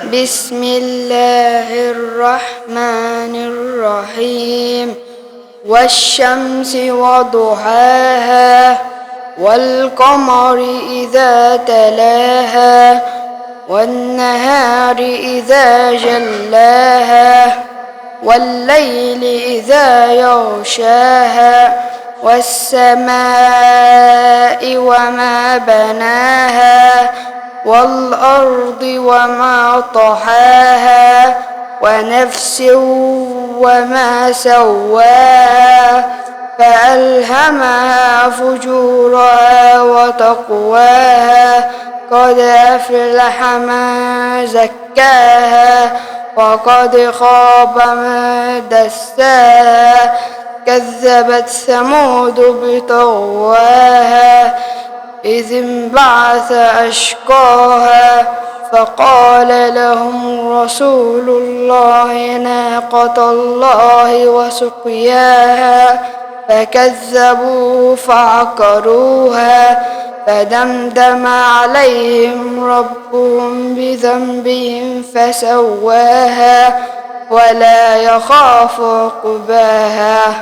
بسم الله الرحمن الرحيم والشمس وضحاها والقمر إذا تلاها والنهار إذا جلاها والليل إذا يغشاها والسماء وما بناها والأرض وما طحاها ونفس وما سواها فألهمها فجورها وتقواها قد أفلح من زكاها وقد خاب من دساها كذبت ثمود بطغواها إذ انبعث أشقاها فقال لهم رسول الله ناقة الله وسقياها فكذبوا فعقروها فدمدم عليهم ربهم بذنبهم فسواها ولا يخاف عقباها.